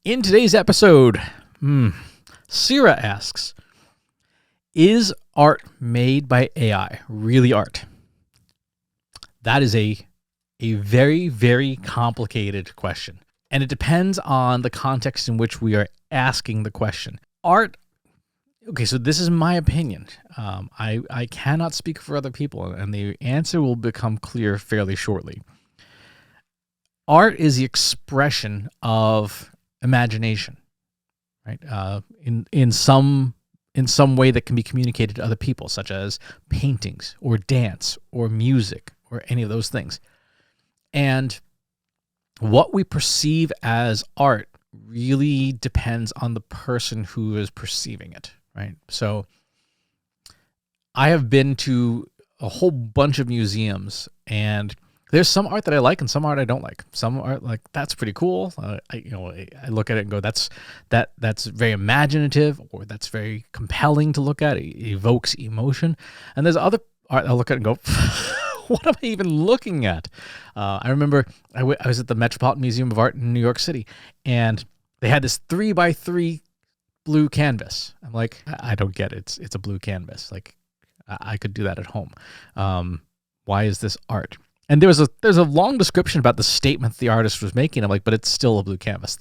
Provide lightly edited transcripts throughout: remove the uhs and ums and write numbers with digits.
In today's episode, Sira asks, is art made by AI really art? That is a very, very complicated question. And it depends on the context in which we are asking the question. Art, okay, so this is my opinion. I cannot speak for other people, and the answer will become clear fairly shortly. Art is the expression of imagination, right? In some way that can be communicated to other people, such as paintings or dance or music or any of those things. And what we perceive as art really depends on the person who is perceiving it, right? So I have been to a whole bunch of museums, and there's some art that I like and some art I don't like. Some art, like, that's pretty cool. I look at it and go, that's very imaginative, or that's very compelling to look at. It evokes emotion. And there's other art I look at and go, what am I even looking at? I remember I was at the Metropolitan Museum of Art in New York City, and they had this 3x3 blue canvas. I'm like, I don't get it. It's a blue canvas. Like, I could do that at home. Why is this art? And there's a long description about the statement the artist was making. I'm like, but it's still a blue canvas.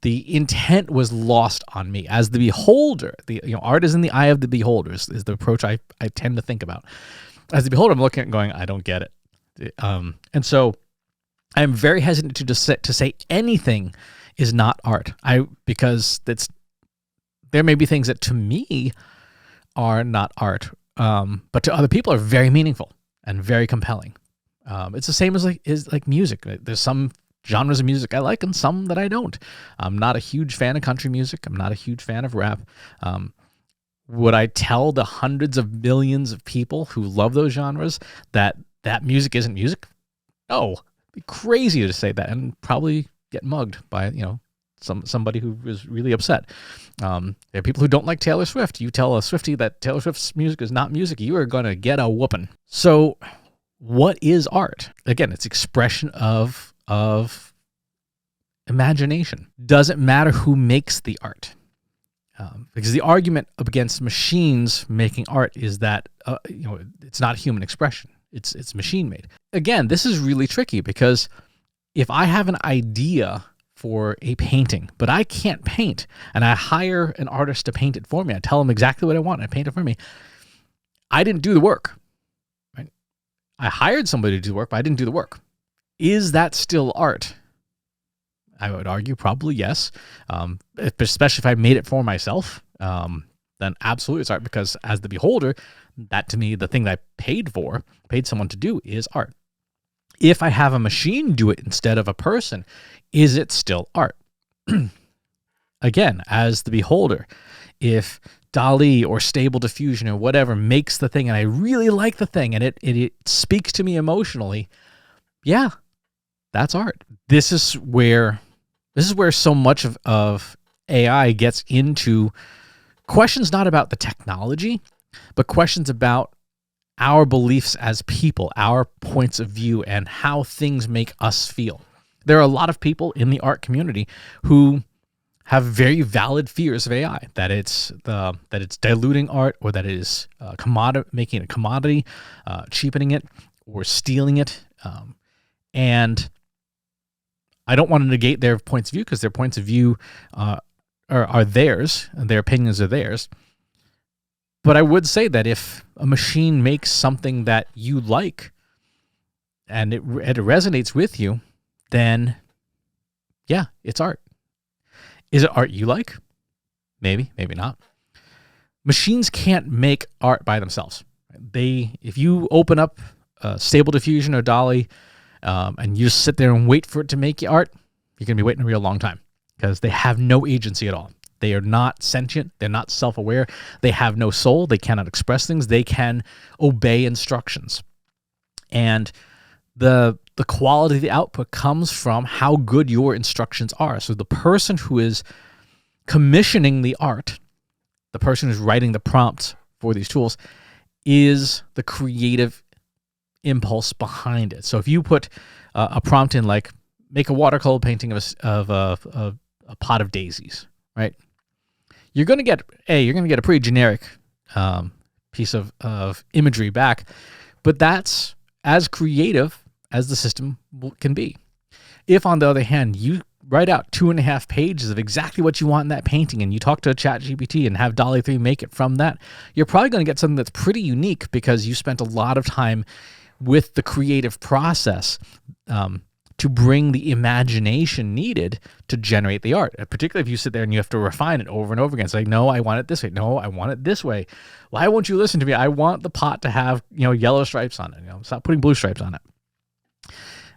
The intent was lost on me as the beholder. Art is in the eye of the beholder is the approach I tend to think about. As the beholder, I'm looking at it going, I don't get it. And so I'm very hesitant to say anything is not art. Because there may be things that to me are not art, but to other people are very meaningful and very compelling. It's the same as like music. There's some genres of music I like and some that I don't. I'm not a huge fan of country music. I'm not a huge fan of rap. Would I tell the hundreds of millions of people who love those genres that music isn't music? No. It'd be crazy to say that and probably get mugged by, somebody who is really upset. There are people who don't like Taylor Swift. You tell a Swiftie that Taylor Swift's music is not music, you are going to get a whooping. So what is art? Again, it's expression of imagination. Doesn't matter who makes the art. Because the argument against machines making art is that it's not human expression. It's machine made. Again, this is really tricky because if I have an idea for a painting, but I can't paint, and I hire an artist to paint it for me, I tell them exactly what I want, and I paint it for me, I didn't do the work. Right? I hired somebody to do the work, but I didn't do the work. Is that still art? I would argue probably yes, especially if I made it for myself, then absolutely it's art, because as the beholder, that to me, the thing that I paid someone to do is art. If I have a machine do it instead of a person, is it still art? Again, as the beholder, if DALL-E or Stable Diffusion or whatever makes the thing and I really like the thing and it speaks to me emotionally, yeah, that's art. This is where so much of AI gets into questions not about the technology, but questions about our beliefs as people, our points of view, and how things make us feel. There are a lot of people in the art community who have very valid fears of AI, that it's diluting art, or that it is making it a commodity, cheapening it, or stealing it. And I don't want to negate their points of view, because their points of view are theirs, and their opinions are theirs. But I would say that if a machine makes something that you like and it resonates with you, then yeah, it's art. Is it art you like? Maybe, maybe not. Machines can't make art by themselves. If you open up Stable Diffusion or DALL-E and you just sit there and wait for it to make you art, you're going to be waiting a real long time, because they have no agency at all. They are not sentient. They're not self-aware. They have no soul. They cannot express things. They can obey instructions. And the quality of the output comes from how good your instructions are. So the person who is commissioning the art, the person who's writing the prompts for these tools, is the creative impulse behind it. So if you put a prompt in, like, make a watercolor painting of a pot of daisies, right? You're going to get a pretty generic piece of imagery back, but that's as creative as the system can be. If, on the other hand, you write out 2.5 pages of exactly what you want in that painting and you talk to a ChatGPT and have DALL-E 3 make it from that, you're probably going to get something that's pretty unique because you spent a lot of time with the creative process to bring the imagination needed to generate the art. Particularly if you sit there and you have to refine it over and over again. It's like, no, I want it this way. No, I want it this way. Why won't you listen to me? I want the pot to have, yellow stripes on it. Stop putting blue stripes on it.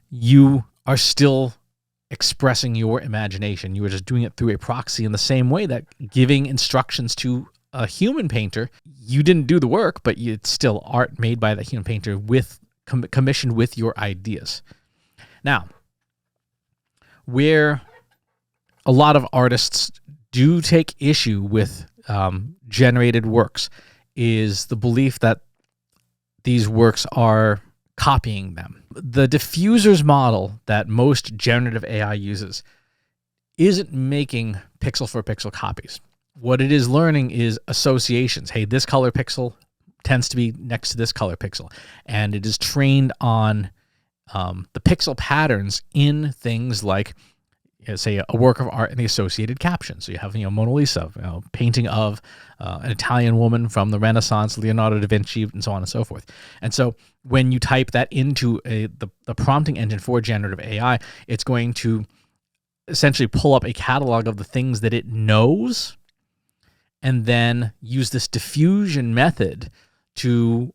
You are still expressing your imagination. You are just doing it through a proxy in the same way that giving instructions to a human painter, you didn't do the work, but it's still art made by the human painter with commissioned with your ideas. Now, where a lot of artists do take issue with generated works is the belief that these works are copying them. The diffusers model that most generative AI uses isn't making pixel for pixel copies. What it is learning is associations. Hey, this color pixel tends to be next to this color pixel. And it is trained on the pixel patterns in things like, say, a work of art and the associated caption. So you have, Mona Lisa, painting of an Italian woman from the Renaissance, Leonardo da Vinci, and so on and so forth. And so when you type that into the prompting engine for generative AI, it's going to essentially pull up a catalog of the things that it knows and then use this diffusion method to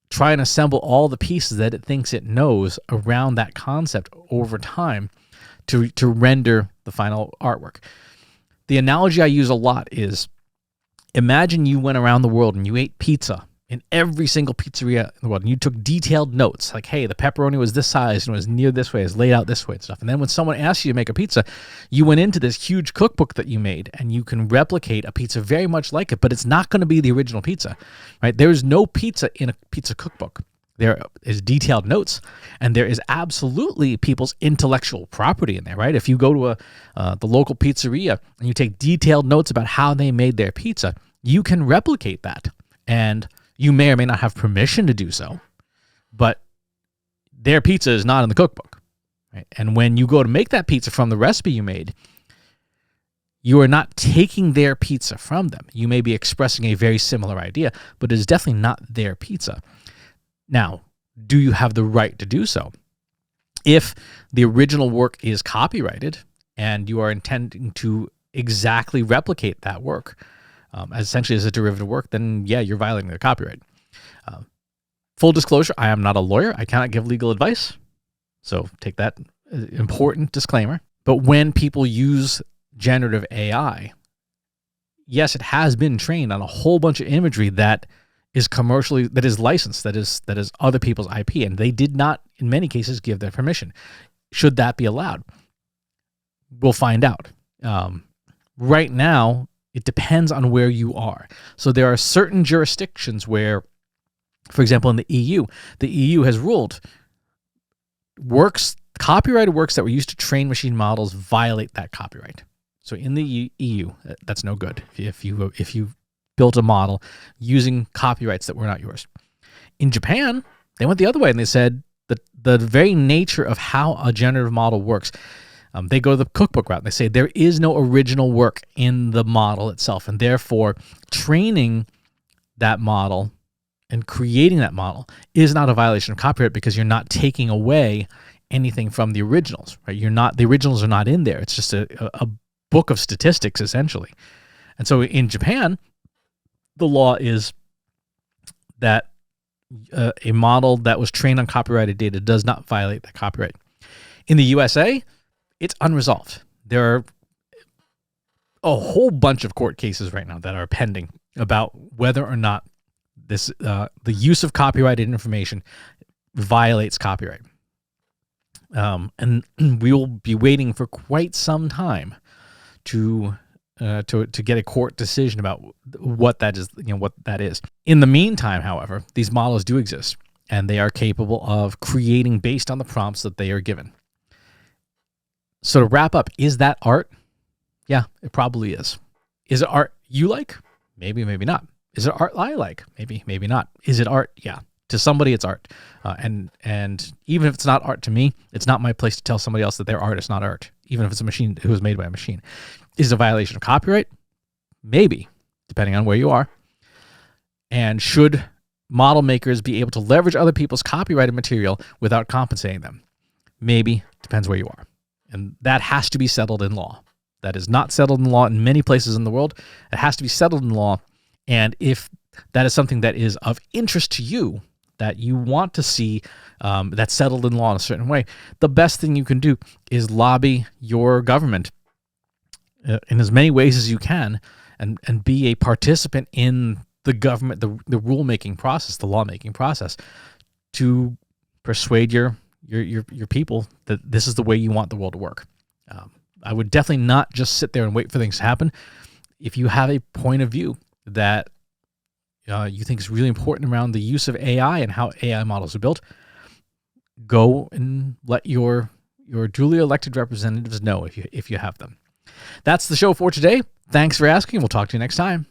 try and assemble all the pieces that it thinks it knows around that concept over time to render the final artwork. The analogy I use a lot is, imagine you went around the world and you ate pizza in every single pizzeria in the world, and you took detailed notes like, hey, the pepperoni was this size and it was near this way, it's laid out this way and stuff. And then when someone asks you to make a pizza, you went into this huge cookbook that you made and you can replicate a pizza very much like it, but it's not going to be the original pizza, right? There is no pizza in a pizza cookbook. There is detailed notes, and there is absolutely people's intellectual property in there, right? If you go to the local pizzeria and you take detailed notes about how they made their pizza, you can replicate that. And you may or may not have permission to do so, but their pizza is not in the cookbook, right? And when you go to make that pizza from the recipe you made, you are not taking their pizza from them. You may be expressing a very similar idea, but it is definitely not their pizza. Now, do you have the right to do so? If the original work is copyrighted and you are intending to exactly replicate that work, essentially as a derivative work, then yeah, you're violating the copyright. Full disclosure, I am not a lawyer. I cannot give legal advice. So take that important disclaimer. But when people use generative AI, yes, it has been trained on a whole bunch of imagery that is licensed, that is other people's IP, and they did not, in many cases, give their permission. Should that be allowed? We'll find out. Right now, it depends on where you are. So there are certain jurisdictions where, for example, in the EU has ruled copyrighted works that were used to train machine models violate that copyright. So in the EU, that's no good if you built a model using copyrights that were not yours. In Japan, they went the other way and they said that the very nature of how a generative model works, they go the cookbook route. They say there is no original work in the model itself, and therefore training that model and creating that model is not a violation of copyright because you're not taking away anything from the originals, right? The originals are not in there. It's just a book of statistics, essentially. And so in Japan, the law is that a model that was trained on copyrighted data does not violate the copyright. In the USA, it's unresolved. There are a whole bunch of court cases right now that are pending about whether or not the use of copyrighted information violates copyright. And we will be waiting for quite some time to get a court decision about what that is. In the meantime, however, these models do exist, and they are capable of creating based on the prompts that they are given. So to wrap up, is that art? Yeah, it probably is. Is it art you like? Maybe, maybe not. Is it art I like? Maybe, maybe not. Is it art? Yeah. To somebody, it's art. And even if it's not art to me, it's not my place to tell somebody else that their art is not art, even if it's a machine who was made by a machine. Is it a violation of copyright? Maybe, depending on where you are. And should model makers be able to leverage other people's copyrighted material without compensating them? Maybe, depends where you are. And that has to be settled in law. That is not settled in law in many places in the world. It has to be settled in law. And if that is something that is of interest to you, that you want to see that's settled in law in a certain way, the best thing you can do is lobby your government in as many ways as you can, and be a participant in the government, the rulemaking process, the lawmaking process, to persuade your people that this is the way you want the world to work. I would definitely not just sit there and wait for things to happen. If you have a point of view that you think is really important around the use of AI and how AI models are built, go and let your duly elected representatives know if you have them. That's the show for today. Thanks for asking. We'll talk to you next time.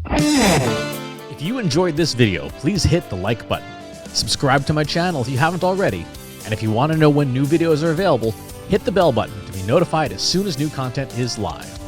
If you enjoyed this video, please hit the like button. Subscribe to my channel if you haven't already. And if you want to know when new videos are available, hit the bell button to be notified as soon as new content is live.